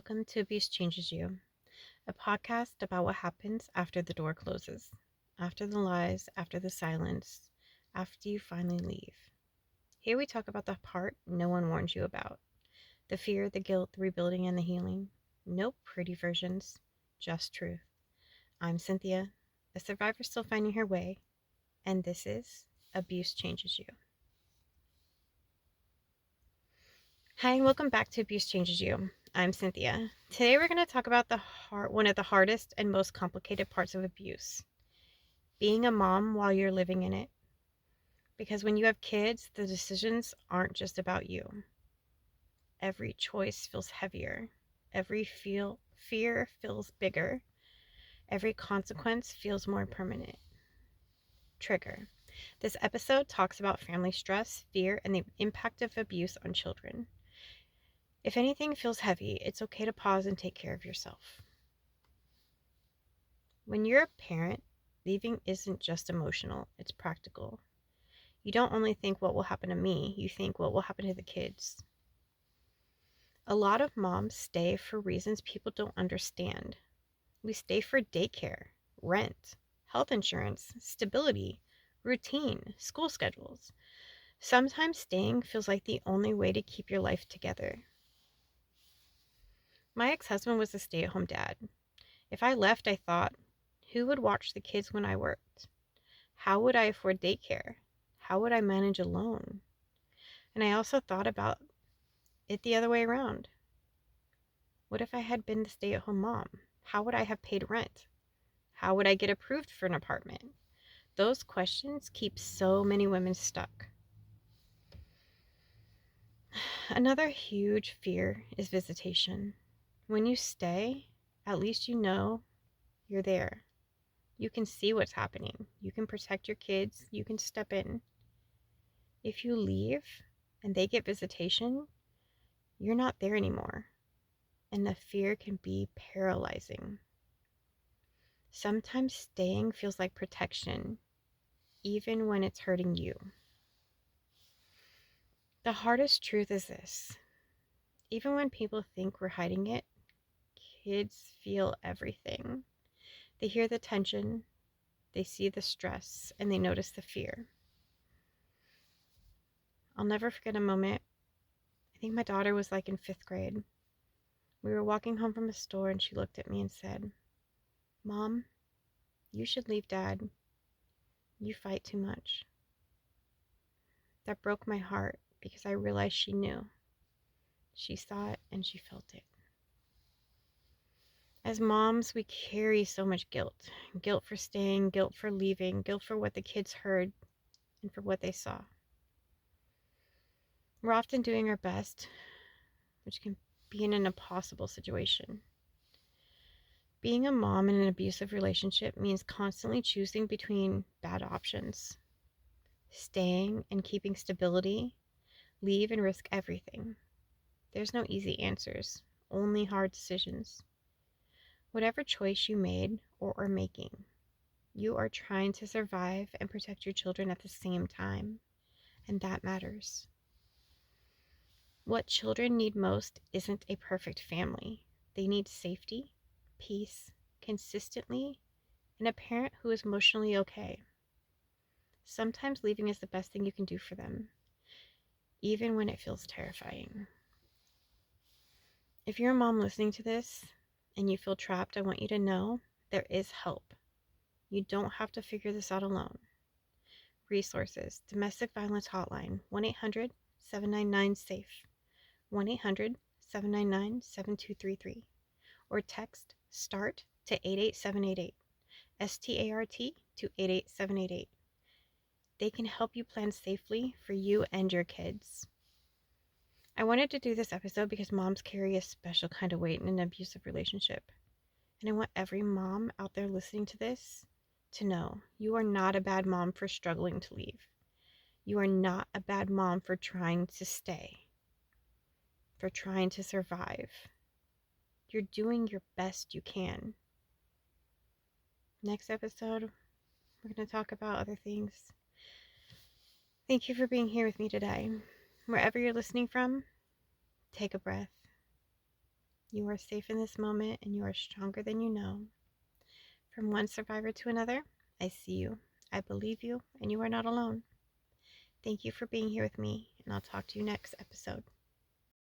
welcome to Abuse Changes You, a podcast about what happens after the door closes, after the lies, after the silence, after you finally leave. Here we talk about the part no one warns you about, the fear, the guilt, the rebuilding, and the healing. No pretty versions, just truth. I'm Cynthia, a survivor still finding her way, and this is Abuse Changes You. Hi, and welcome back to Abuse Changes You. I'm Cynthia. Today we're going to talk about one of the hardest and most complicated parts of abuse, being a mom while you're living in it. Because when you have kids, the decisions aren't just about you. Every choice feels heavier. Every fear feels bigger. Every consequence feels more permanent. Trigger. This episode talks about family stress, fear, and the impact of abuse on children. If anything feels heavy, it's okay to pause and take care of yourself. When you're a parent, leaving isn't just emotional, it's practical. You don't only think what will happen to me, you think what will happen to the kids. A lot of moms stay for reasons people don't understand. We stay for daycare, rent, health insurance, stability, routine, school schedules. Sometimes staying feels like the only way to keep your life together. My ex-husband was a stay-at-home dad. If I left, I thought, who would watch the kids when I worked? How would I afford daycare? How would I manage a loan? And I also thought about it the other way around. What if I had been the stay-at-home mom? How would I have paid rent? How would I get approved for an apartment? Those questions keep so many women stuck. Another huge fear is visitation. When you stay, at least you know you're there. You can see what's happening. You can protect your kids. You can step in. If you leave and they get visitation, you're not there anymore. And the fear can be paralyzing. Sometimes staying feels like protection, even when it's hurting you. The hardest truth is this: even when people think we're hiding it, kids feel everything. They hear the tension, they see the stress, and they notice the fear. I'll never forget a moment. I think my daughter was like in 5th grade. We were walking home from a store and she looked at me and said, "Mom, you should leave Dad. You fight too much." That broke my heart because I realized she knew. She saw it and she felt it. As moms, we carry so much guilt. Guilt for staying, guilt for leaving, guilt for what the kids heard and for what they saw. We're often doing our best, which can be in an impossible situation. Being a mom in an abusive relationship means constantly choosing between bad options. Staying and keeping stability, leave and risk everything. There's no easy answers, only hard decisions. Whatever choice you made or are making, you are trying to survive and protect your children at the same time, and that matters. What children need most isn't a perfect family. They need safety, peace, consistently, and a parent who is emotionally okay. Sometimes leaving is the best thing you can do for them, even when it feels terrifying. If you're a mom listening to this and you feel trapped, I want you to know there is help. You don't have to figure this out alone. Resources: Domestic Violence Hotline, 1-800-799-SAFE, 1-800-799-7233, or text START to 88788, START to 88788. They can help you plan safely for you and your kids. I wanted to do this episode because moms carry a special kind of weight in an abusive relationship. And I want every mom out there listening to this to know you are not a bad mom for struggling to leave. You are not a bad mom for trying to stay, for trying to survive. You're doing your best you can. Next episode, we're going to talk about other things. Thank you for being here with me today. Wherever you're listening from, take a breath. You are safe in this moment and you are stronger than you know. From one survivor to another, I see you, I believe you, and you are not alone. Thank you for being here with me, and I'll talk to you next episode.